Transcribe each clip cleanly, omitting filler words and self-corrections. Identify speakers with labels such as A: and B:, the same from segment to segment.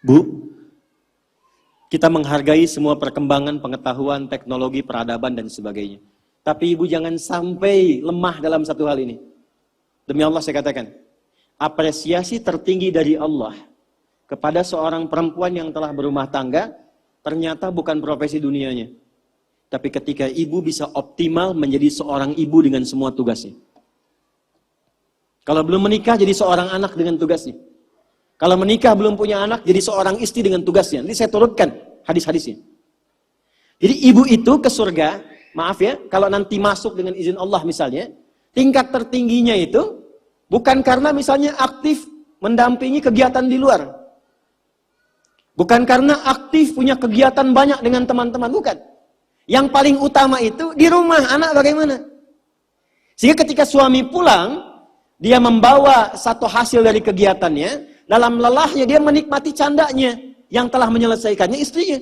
A: Bu, kita menghargai semua perkembangan pengetahuan, teknologi, peradaban, dan sebagainya. Tapi ibu jangan sampai lemah dalam satu hal ini. Demi Allah saya katakan, apresiasi tertinggi dari Allah kepada seorang perempuan yang telah berumah tangga, ternyata bukan profesi dunianya. Tapi ketika ibu bisa optimal menjadi seorang ibu dengan semua tugasnya. Kalau belum menikah jadi seorang anak dengan tugasnya. Kalau menikah belum punya anak jadi seorang istri dengan tugasnya. Nanti saya turutkan hadis-hadisnya. Jadi ibu itu ke surga, maaf ya, kalau nanti masuk dengan izin Allah misalnya, tingkat tertingginya itu bukan karena misalnya aktif mendampingi kegiatan di luar. Bukan karena aktif punya kegiatan banyak dengan teman-teman, bukan. Yang paling utama itu di rumah, anak bagaimana? Sehingga ketika suami pulang, dia membawa satu hasil dari kegiatannya, dalam lelahnya dia menikmati candanya yang telah menyelesaikannya istrinya.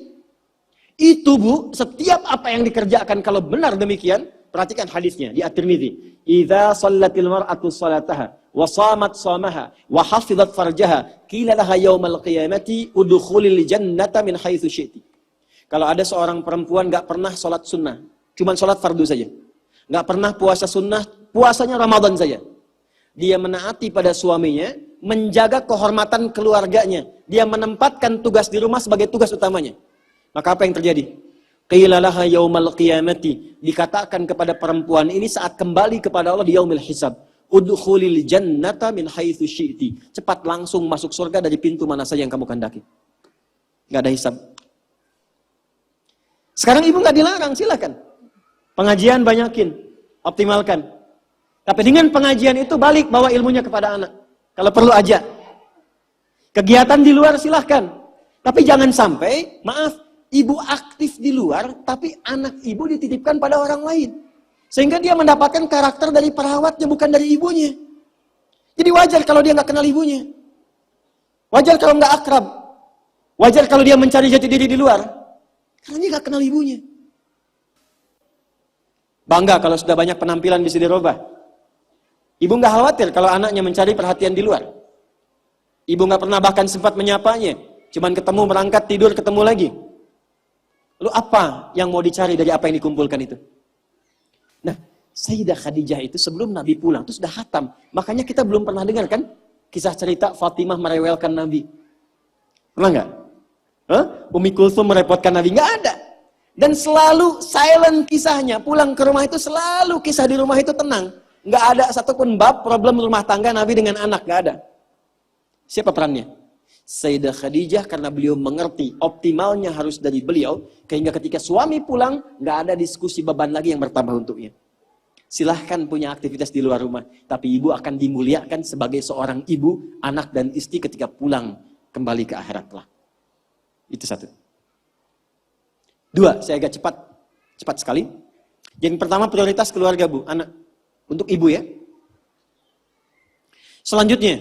A: Itu Bu, setiap apa yang dikerjakan kalau benar demikian, perhatikan hadisnya di At-Tirmidzi. Idza shallatil mar'atu shalataha wa shamat shamaha wa hafizat farjaha qila laha yaumal qiyamati udkhulil jannata min haitsu syi'ti. Kalau ada seorang perempuan enggak pernah salat sunnah, cuma salat fardu saja. Enggak pernah puasa sunnah, puasanya Ramadan saja. Dia menaati pada suaminya, menjaga kehormatan keluarganya. Dia menempatkan tugas di rumah sebagai tugas utamanya. Maka apa yang terjadi? Qila laha yaumal qiyamati, dikatakan kepada perempuan ini saat kembali kepada Allah di yaumil hisab, udkhulil jannata min haitsu syi'ti. Cepat langsung masuk surga dari pintu mana saja yang kamu kehendaki. Enggak ada hisab. Sekarang ibu enggak dilarang, silakan. Pengajian banyakin, optimalkan. Tapi dengan pengajian itu balik bawa ilmunya kepada anak. Kalau perlu aja. Kegiatan di luar silahkan. Tapi jangan sampai, maaf, ibu aktif di luar, tapi anak ibu dititipkan pada orang lain. Sehingga dia mendapatkan karakter dari perawatnya, bukan dari ibunya. Jadi wajar kalau dia nggak kenal ibunya. Wajar kalau nggak akrab. Wajar kalau dia mencari jati diri di luar. Karena dia nggak kenal ibunya. Bangga kalau sudah banyak penampilan bisa dirubah. Ibu nggak khawatir kalau anaknya mencari perhatian di luar. Ibu nggak pernah bahkan sempat menyapanya. Cuman ketemu, berangkat, tidur, ketemu lagi. Lalu apa yang mau dicari dari apa yang dikumpulkan itu? Nah, Sayyidah Khadijah itu sebelum Nabi pulang itu sudah khatam. Makanya kita belum pernah dengar kan kisah cerita Fatimah merewelkan Nabi. Pernah nggak? Umi Kulsum merepotkan Nabi? Nggak ada. Dan selalu silent kisahnya. Pulang ke rumah itu selalu kisah di rumah itu tenang. Nggak ada satupun bab problem rumah tangga Nabi dengan anak. Nggak ada. Siapa perannya? Sayyidah Khadijah, karena beliau mengerti optimalnya harus dari beliau. Sehingga ketika suami pulang, nggak ada diskusi beban lagi yang bertambah untuknya. Silahkan punya aktivitas di luar rumah. Tapi ibu akan dimuliakan sebagai seorang ibu, anak dan istri ketika pulang kembali ke akhirat kelak. Itu satu. Dua, saya agak cepat sekali. Yang pertama prioritas keluarga Bu, anak. Untuk ibu ya. Selanjutnya,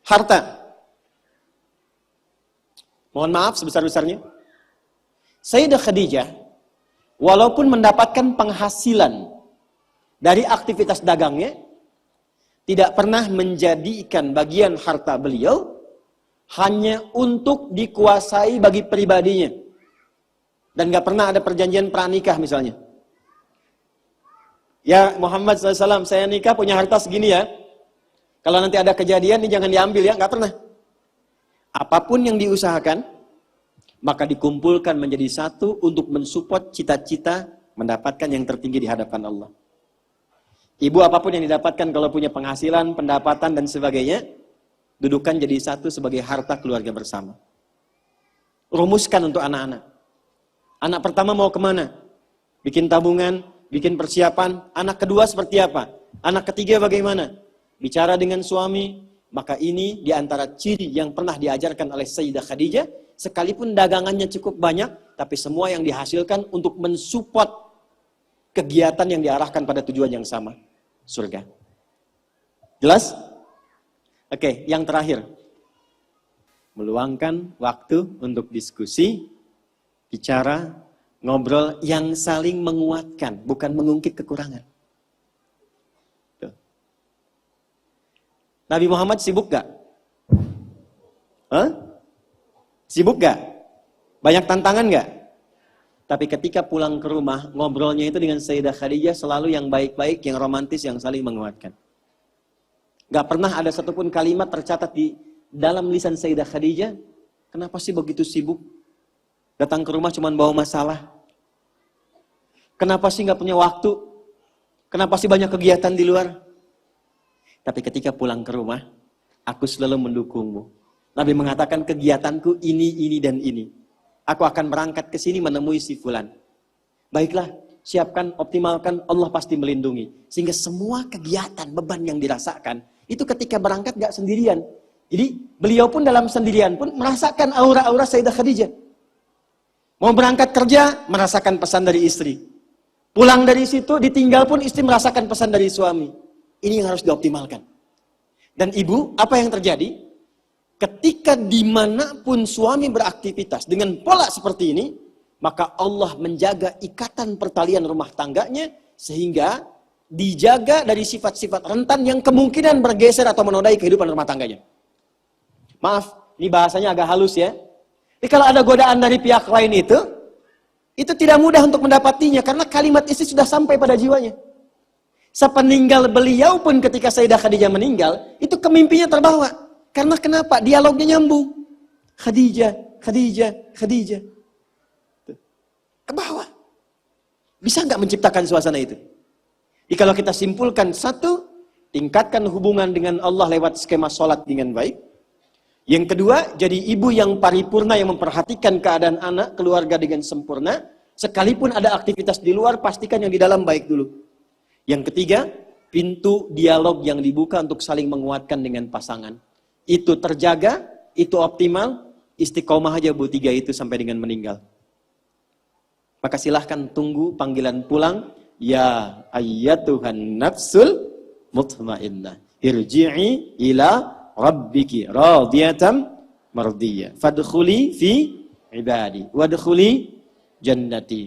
A: harta. Mohon maaf sebesar-besarnya. Sayyidah Khadijah, walaupun mendapatkan penghasilan dari aktivitas dagangnya, tidak pernah menjadikan bagian harta beliau hanya untuk dikuasai bagi pribadinya. Dan gak pernah ada perjanjian pranikah misalnya. Ya Muhammad SAW, saya nikah punya harta segini ya. Kalau nanti ada kejadian ini jangan diambil ya, gak pernah. Apapun yang diusahakan, maka dikumpulkan menjadi satu untuk mensupport cita-cita mendapatkan yang tertinggi di hadapan Allah. Ibu apapun yang didapatkan kalau punya penghasilan, pendapatan dan sebagainya, dudukan jadi satu sebagai harta keluarga bersama. Rumuskan untuk anak-anak. Anak pertama mau kemana? Bikin tabungan, bikin persiapan. Anak kedua seperti apa? Anak ketiga bagaimana? Bicara dengan suami. Maka ini diantara ciri yang pernah diajarkan oleh Sayyidah Khadijah. Sekalipun dagangannya cukup banyak, tapi semua yang dihasilkan untuk mensupport kegiatan yang diarahkan pada tujuan yang sama. Surga. Jelas? Oke, yang terakhir. Meluangkan waktu untuk diskusi, bicara, ngobrol yang saling menguatkan, bukan mengungkit kekurangan. Tuh. Nabi Muhammad sibuk gak? Sibuk gak? Banyak tantangan gak? Tapi ketika pulang ke rumah, ngobrolnya itu dengan Sayyidah Khadijah selalu yang baik-baik, yang romantis, yang saling menguatkan. Gak pernah ada satupun kalimat tercatat di dalam lisan Sayyidah Khadijah, kenapa sih begitu sibuk? Datang ke rumah cuma bawa masalah. Kenapa sih gak punya waktu? Kenapa sih banyak kegiatan di luar? Tapi ketika pulang ke rumah, aku selalu mendukungmu. Nabi mengatakan kegiatanku ini, dan ini. Aku akan berangkat ke sini menemui si fulan. Baiklah, siapkan, optimalkan, Allah pasti melindungi. Sehingga semua kegiatan, beban yang dirasakan, itu ketika berangkat gak sendirian. Jadi beliau pun dalam sendirian pun merasakan aura-aura Sayyidah Khadijah. Mau berangkat kerja, merasakan pesan dari istri. Pulang dari situ, ditinggal pun istri merasakan pesan dari suami. Ini yang harus dioptimalkan. Dan ibu, apa yang terjadi? Ketika dimanapun suami beraktivitas dengan pola seperti ini, maka Allah menjaga ikatan pertalian rumah tangganya, sehingga dijaga dari sifat-sifat rentan yang kemungkinan bergeser atau menodai kehidupan rumah tangganya. Maaf, ini bahasanya agak halus ya. Jadi kalau ada godaan dari pihak lain itu tidak mudah untuk mendapatinya, karena kalimat istri sudah sampai pada jiwanya. Sepeninggal beliau pun ketika Sayyidah Khadijah meninggal, itu kemimpinya terbawa. Karena kenapa? Dialognya nyambung. Khadijah, Khadijah, Khadijah. Ke bawah. Bisa nggak menciptakan suasana itu? Jadi kalau kita simpulkan, satu, tingkatkan hubungan dengan Allah lewat skema sholat dengan baik. Yang kedua, jadi ibu yang paripurna yang memperhatikan keadaan anak, keluarga dengan sempurna. Sekalipun ada aktivitas di luar, pastikan yang di dalam baik dulu. Yang ketiga, pintu dialog yang dibuka untuk saling menguatkan dengan pasangan. Itu terjaga, itu optimal, istiqomah aja Bu tiga itu sampai dengan meninggal. Maka silahkan tunggu panggilan pulang. Ya ayyatuhan nafsul mutmainnah. Irji'i ila rabbiki radiyatan mardiyah. Fadkhuli fi ibadi. Wadkhuli jannati.